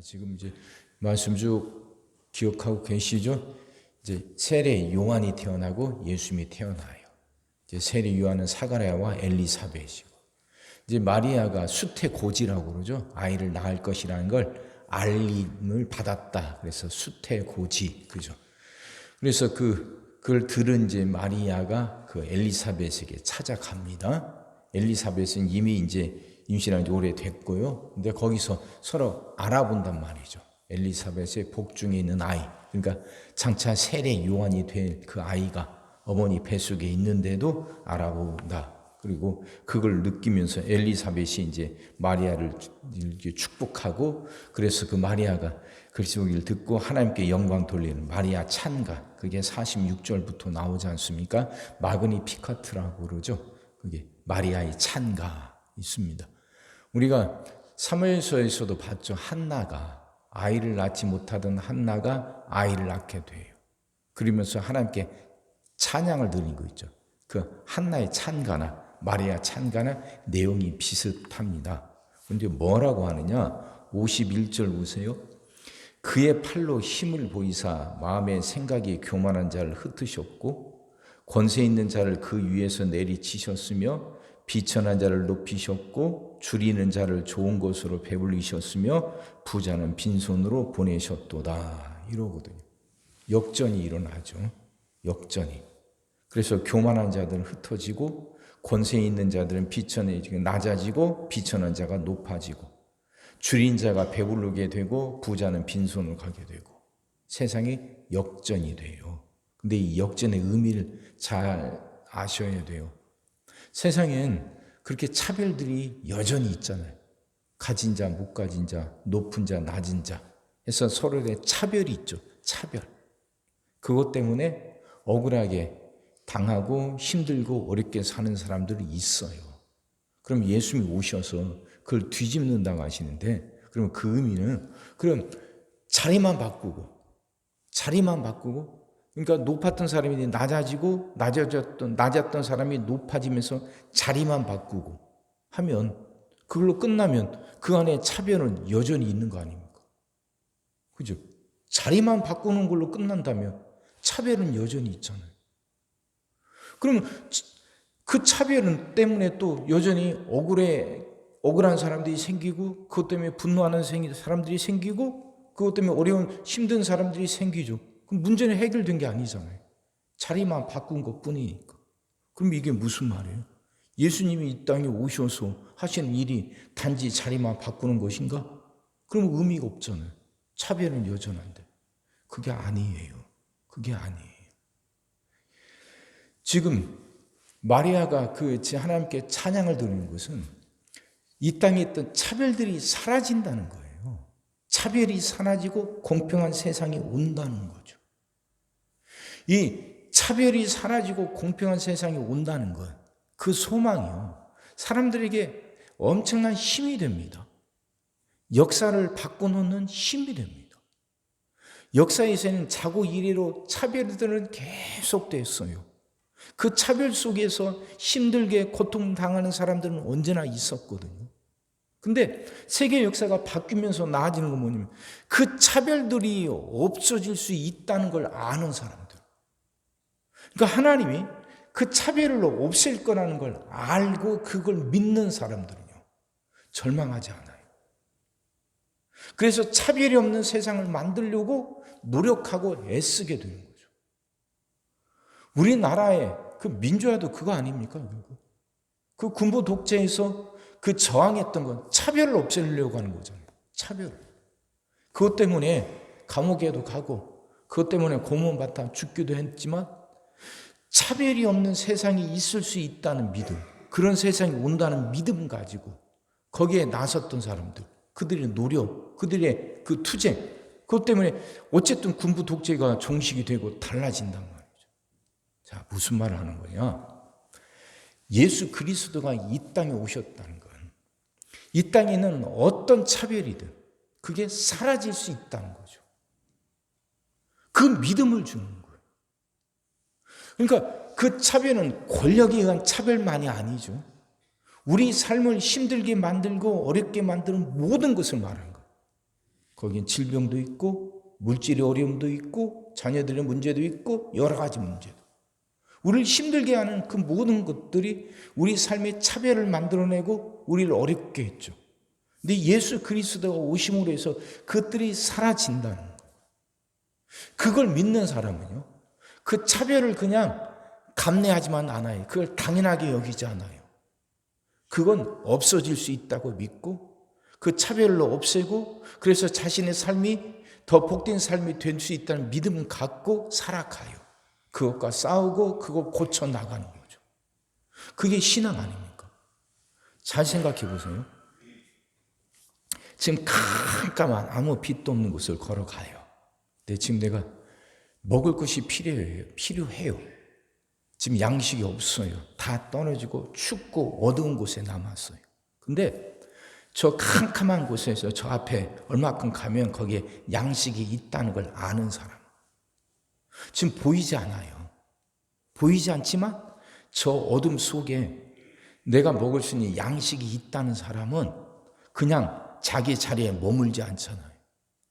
지금 이제 말씀 쭉 기억하고 계시죠? 이제 세례 요한이 태어나고 예수님이 태어나요. 이제 세례 요한은 사가랴와 엘리사벳이고, 이제 마리아가 수태고지라고 그러죠. 아이를 낳을 것이라는 걸 알림을 받았다. 그래서 수태고지, 그죠? 그래서 그걸 들은 이제 마리아가 그 엘리사벳에게 찾아갑니다. 엘리사벳은 이미 이제 임신한 지 오래됐고요. 근데 거기서 서로 알아본단 말이죠. 엘리사벳의 복중에 있는 아이, 그러니까 장차 세례 요한이 될 그 아이가 어머니 뱃속에 있는데도 알아본다. 그리고 그걸 느끼면서 엘리사벳이 이제 마리아를 축복하고, 그래서 그 마리아가 그리스도를 듣고 하나님께 영광 돌리는 마리아 찬가, 그게 46절부터 나오지 않습니까? 마그니 피카트라고 그러죠. 그게 마리아의 찬가 있습니다. 우리가 사무엘서에서도 봤죠. 한나가, 아이를 낳지 못하던 한나가 아이를 낳게 돼요. 그러면서 하나님께 찬양을 드린 거 있죠. 그 한나의 찬가나 마리아 찬가나 내용이 비슷합니다. 그런데 뭐라고 하느냐? 51절 보세요. 그의 팔로 힘을 보이사 마음의 생각이 교만한 자를 흩으셨고, 권세 있는 자를 그 위에서 내리치셨으며, 비천한 자를 높이셨고, 줄이는 자를 좋은 것으로 배불리셨으며, 부자는 빈손으로 보내셨도다. 이러거든요. 역전이 일어나죠. 역전이. 그래서 교만한 자들은 흩어지고, 권세 있는 자들은 낮아지고, 비천한 자가 높아지고, 줄인 자가 배부르게 되고, 부자는 빈손으로 가게 되고, 세상이 역전이 돼요. 근데 이 역전의 의미를 잘 아셔야 돼요. 세상엔 그렇게 차별들이 여전히 있잖아요. 가진 자, 못 가진 자, 높은 자, 낮은 자 해서 서로의 차별이 있죠. 차별. 그것 때문에 억울하게 당하고 힘들고 어렵게 사는 사람들이 있어요. 그럼 예수님이 오셔서 그걸 뒤집는다고 하시는데, 그럼 그 의미는 그럼 자리만 바꾸고, 그러니까 높았던 사람이 낮아지고, 낮았던 사람이 높아지면서 자리만 바꾸고 하면, 그걸로 끝나면 그 안에 차별은 여전히 있는 거 아닙니까? 그죠? 자리만 바꾸는 걸로 끝난다면 차별은 여전히 있잖아요. 그럼 그 차별은 때문에 또 여전히 억울한 사람들이 생기고, 그것 때문에 분노하는 사람들이 생기고, 그것 때문에 어려운 힘든 사람들이 생기죠. 그럼 문제는 해결된 게 아니잖아요. 자리만 바꾼 것 뿐이니까. 그럼 이게 무슨 말이에요? 예수님이 이 땅에 오셔서 하시는 일이 단지 자리만 바꾸는 것인가? 그럼 의미가 없잖아요. 차별은 여전한데. 그게 아니에요. 그게 아니에요. 지금 마리아가 하나님께 찬양을 드리는 것은 이 땅에 있던 차별들이 사라진다는 거예요. 차별이 사라지고 공평한 세상이 온다는 거죠. 이 차별이 사라지고 공평한 세상이 온다는 것, 그 소망이요, 사람들에게 엄청난 힘이 됩니다. 역사를 바꿔놓는 힘이 됩니다. 역사에서는 자고 이래로 차별들은 계속됐어요. 그 차별 속에서 힘들게 고통당하는 사람들은 언제나 있었거든요. 근데 세계 역사가 바뀌면서 나아지는 건 뭐냐면, 그 차별들이 없어질 수 있다는 걸 아는 사람들. 그러니까 하나님이 그 차별을 없앨 거라는 걸 알고 그걸 믿는 사람들은요, 절망하지 않아요. 그래서 차별이 없는 세상을 만들려고 노력하고 애쓰게 되는 거죠. 우리나라의 그 민주화도 그거 아닙니까? 그 군부 독재에서 그 저항했던 건 차별을 없애려고 하는 거잖아요. 차별. 그것 때문에 감옥에도 가고, 그것 때문에 고문받다 죽기도 했지만, 차별이 없는 세상이 있을 수 있다는 믿음, 그런 세상이 온다는 믿음 가지고 거기에 나섰던 사람들, 그들의 노력, 그들의 그 투쟁, 그것 때문에 어쨌든 군부 독재가 종식이 되고 달라진단 말이죠. 자, 무슨 말을 하는 거냐? 예수 그리스도가 이 땅에 오셨다는 건, 이 땅에는 어떤 차별이든 그게 사라질 수 있다는 거죠. 그 믿음을 주는 거예요. 그러니까 그 차별은 권력에 의한 차별만이 아니죠. 우리 삶을 힘들게 만들고 어렵게 만드는 모든 것을 말하는 거예요. 거긴 질병도 있고 물질의 어려움도 있고 자녀들의 문제도 있고 여러 가지 문제도. 우리를 힘들게 하는 그 모든 것들이 우리 삶의 차별을 만들어내고 우리를 어렵게 했죠. 근데 예수 그리스도가 오심으로 해서 그것들이 사라진다는 거예요. 그걸 믿는 사람은요, 그 차별을 그냥 감내하지만 않아요. 그걸 당연하게 여기지 않아요. 그건 없어질 수 있다고 믿고 그 차별을 없애고 그래서 자신의 삶이 더 복된 삶이 될 수 있다는 믿음을 갖고 살아가요. 그것과 싸우고 그거 고쳐 나가는 거죠. 그게 신앙 아닙니까? 잘 생각해 보세요. 지금 깜깜한 아무 빛도 없는 곳을 걸어가요. 근데 지금 내가 먹을 것이 필요해요. 지금 양식이 없어요. 다 떨어지고 춥고 어두운 곳에 남았어요. 근데 저 캄캄한 곳에서 저 앞에 얼마큼 가면 거기에 양식이 있다는 걸 아는 사람. 지금 보이지 않아요. 보이지 않지만 저 어둠 속에 내가 먹을 수 있는 양식이 있다는 사람은 그냥 자기 자리에 머물지 않잖아요.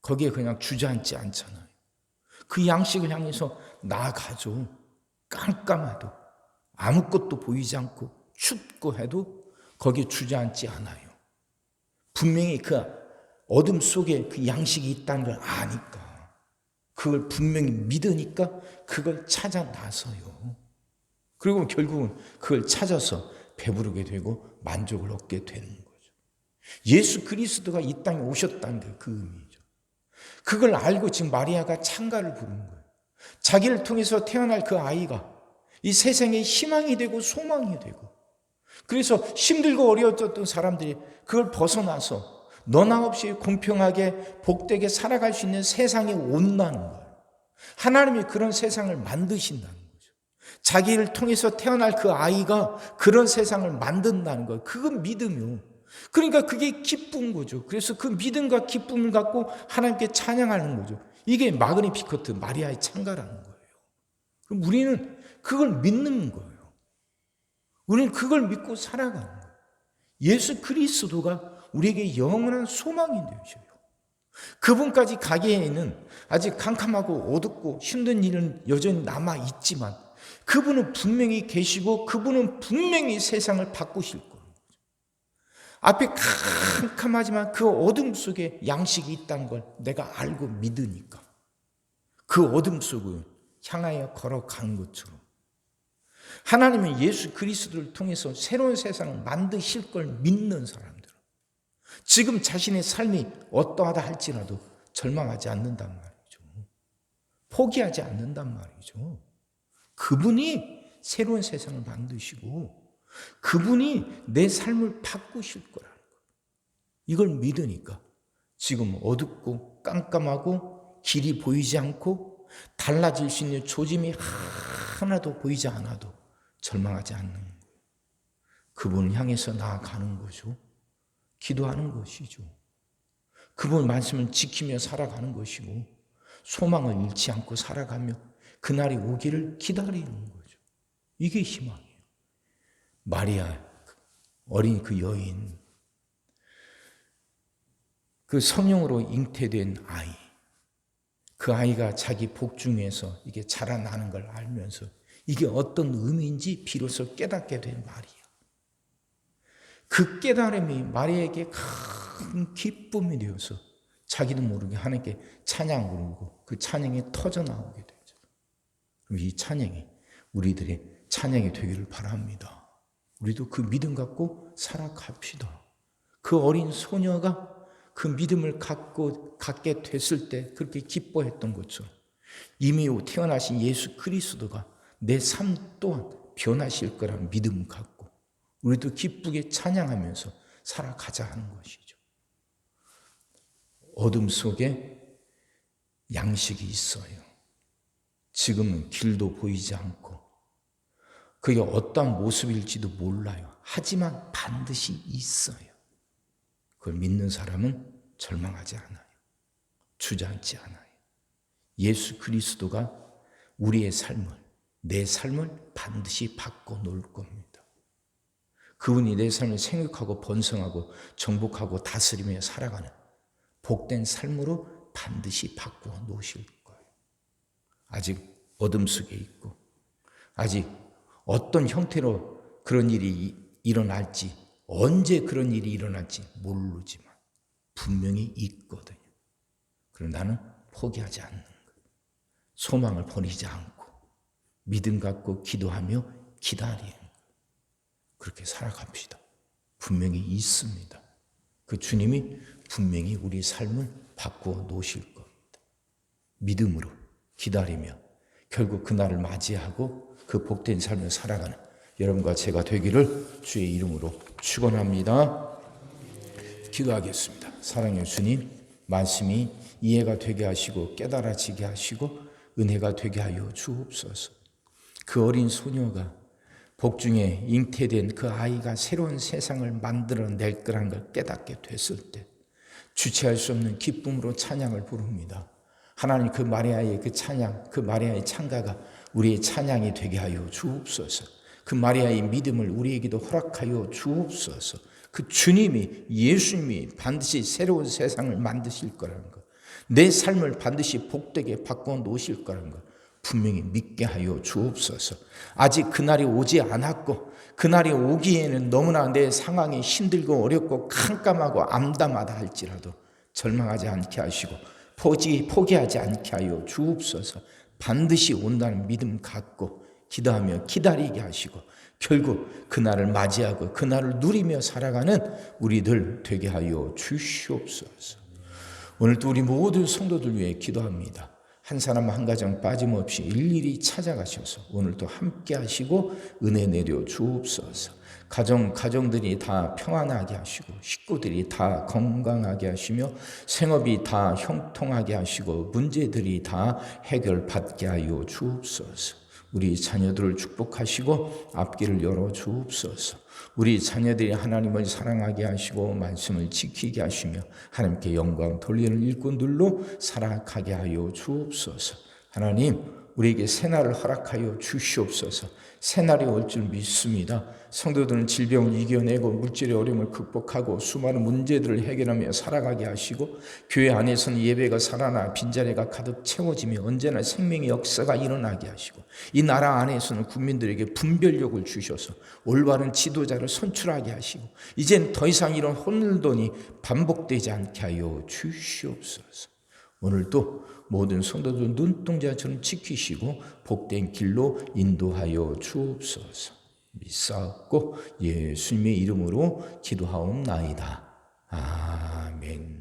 거기에 그냥 주저앉지 않잖아요. 그 양식을 향해서 나아가죠. 깜깜해도 아무것도 보이지 않고 춥고 해도 거기에 주저앉지 않아요. 분명히 그 어둠 속에 그 양식이 있다는 걸 아니까, 그걸 분명히 믿으니까 그걸 찾아 나서요. 그리고 결국은 그걸 찾아서 배부르게 되고 만족을 얻게 되는 거죠. 예수 그리스도가 이 땅에 오셨다는 게 그 의미죠. 그걸 알고 지금 마리아가 찬가를 부르는 거예요. 자기를 통해서 태어날 그 아이가 이 세상의 희망이 되고 소망이 되고, 그래서 힘들고 어려웠던 사람들이 그걸 벗어나서 너나 없이 공평하게 복되게 살아갈 수 있는 세상에 온다는 거예요. 하나님이 그런 세상을 만드신다는 거죠. 자기를 통해서 태어날 그 아이가 그런 세상을 만든다는 거예요. 그건 믿음이요. 그러니까 그게 기쁜 거죠. 그래서 그 믿음과 기쁨을 갖고 하나님께 찬양하는 거죠. 이게 마그니피커트 마리아의 찬가라는 거예요. 그럼 우리는 그걸 믿는 거예요. 우리는 그걸 믿고 살아가는 거예요. 예수 그리스도가 우리에게 영원한 소망이 되셔요. 그분까지 가기에는 아직 캄캄하고 어둡고 힘든 일은 여전히 남아 있지만 그분은 분명히 계시고 그분은 분명히 세상을 바꾸실 거예요. 앞에 캄캄하지만 그 어둠 속에 양식이 있다는 걸 내가 알고 믿으니까 그 어둠 속을 향하여 걸어간 것처럼 하나님은 예수 그리스도를 통해서 새로운 세상을 만드실 걸 믿는 사람들은 지금 자신의 삶이 어떠하다 할지라도 절망하지 않는단 말이죠. 포기하지 않는단 말이죠. 그분이 새로운 세상을 만드시고 그분이 내 삶을 바꾸실 거라는 거예요. 이걸 믿으니까 지금 어둡고 깜깜하고 길이 보이지 않고 달라질 수 있는 조짐이 하나도 보이지 않아도 절망하지 않는 거예요. 그분을 향해서 나아가는 거죠. 기도하는 것이죠. 그분 말씀을 지키며 살아가는 것이고 소망을 잃지 않고 살아가며 그날이 오기를 기다리는 거죠. 이게 희망이에요. 마리아 어린 그 여인, 그 성령으로 잉태된 아이, 그 아이가 자기 복중에서 이게 자라나는 걸 알면서 이게 어떤 의미인지 비로소 깨닫게 된 마리아. 그 깨달음이 마리아에게 큰 기쁨이 되어서 자기도 모르게 하나님께 찬양 부르고 그 찬양이 터져나오게 되죠. 그럼 이 찬양이 우리들의 찬양이 되기를 바랍니다. 우리도 그 믿음 갖고 살아갑시다. 그 어린 소녀가 그 믿음을 갖게 됐을 때 그렇게 기뻐했던 것처럼 이미 태어나신 예수 그리스도가 내 삶 또한 변하실 거라는 믿음을 갖고 우리도 기쁘게 찬양하면서 살아가자 하는 것이죠. 어둠 속에 양식이 있어요. 지금은 길도 보이지 않고 그게 어떤 모습일지도 몰라요. 하지만 반드시 있어요. 그걸 믿는 사람은 절망하지 않아요. 주저앉지 않아요. 예수 그리스도가 우리의 삶을, 내 삶을 반드시 바꿔놓을 겁니다. 그분이 내 삶을 생육하고 번성하고 정복하고 다스리며 살아가는 복된 삶으로 반드시 바꾸어 놓으실 거예요. 아직 어둠 속에 있고 아직 어떤 형태로 그런 일이 일어날지, 언제 그런 일이 일어날지 모르지만 분명히 있거든요. 그럼 나는 포기하지 않는 거예요. 소망을 버리지 않고 믿음 갖고 기도하며 기다리는 거예요. 그렇게 살아갑시다. 분명히 있습니다. 그 주님이 분명히 우리 삶을 바꾸어 놓으실 겁니다. 믿음으로 기다리며 결국 그날을 맞이하고 그 복된 삶을 살아가는 여러분과 제가 되기를 주의 이름으로 축원합니다. 기도하겠습니다. 사랑의 주님, 말씀이 이해가 되게 하시고 깨달아지게 하시고 은혜가 되게 하여 주옵소서. 그 어린 소녀가 복중에 잉태된 그 아이가 새로운 세상을 만들어낼 거라는 걸 깨닫게 됐을 때 주체할 수 없는 기쁨으로 찬양을 부릅니다. 하나님, 그 마리아의 그 찬양, 그 마리아의 찬가가 우리의 찬양이 되게 하여 주옵소서. 그 마리아의 믿음을 우리에게도 허락하여 주옵소서. 그 주님이, 예수님이 반드시 새로운 세상을 만드실 거라는 것, 내 삶을 반드시 복되게 바꿔 놓으실 거라는 것 분명히 믿게 하여 주옵소서. 아직 그날이 오지 않았고 그날이 오기에는 너무나 내 상황이 힘들고 어렵고 캄캄하고 암담하다 할지라도 절망하지 않게 하시고 포기하지 않게 하여 주옵소서. 반드시 온다는 믿음 갖고 기도하며 기다리게 하시고 결국 그날을 맞이하고 그날을 누리며 살아가는 우리들 되게 하여 주시옵소서. 오늘도 우리 모든 성도들 위해 기도합니다. 한 사람 한 가정 빠짐없이 일일이 찾아가셔서 오늘도 함께 하시고 은혜 내려 주옵소서. 가정들이 다 평안하게 하시고 식구들이 다 건강하게 하시며 생업이 다 형통하게 하시고 문제들이 다 해결받게 하여 주옵소서. 우리 자녀들을 축복하시고 앞길을 열어 주옵소서. 우리 자녀들이 하나님을 사랑하게 하시고 말씀을 지키게 하시며 하나님께 영광 돌리는 일꾼들로 살아가게 하여 주옵소서. 하나님, 우리에게 새날을 허락하여 주시옵소서. 새날이 올 줄 믿습니다. 성도들은 질병을 이겨내고 물질의 어려움을 극복하고 수많은 문제들을 해결하며 살아가게 하시고 교회 안에서는 예배가 살아나 빈자리가 가득 채워지며 언제나 생명의 역사가 일어나게 하시고 이 나라 안에서는 국민들에게 분별력을 주셔서 올바른 지도자를 선출하게 하시고 이젠 더 이상 이런 혼돈이 반복되지 않게 하여 주시옵소서. 오늘도 모든 성도들 눈동자처럼 지키시고 복된 길로 인도하여 주옵소서. 믿사옵고 예수님의 이름으로 기도하옵나이다. 아멘.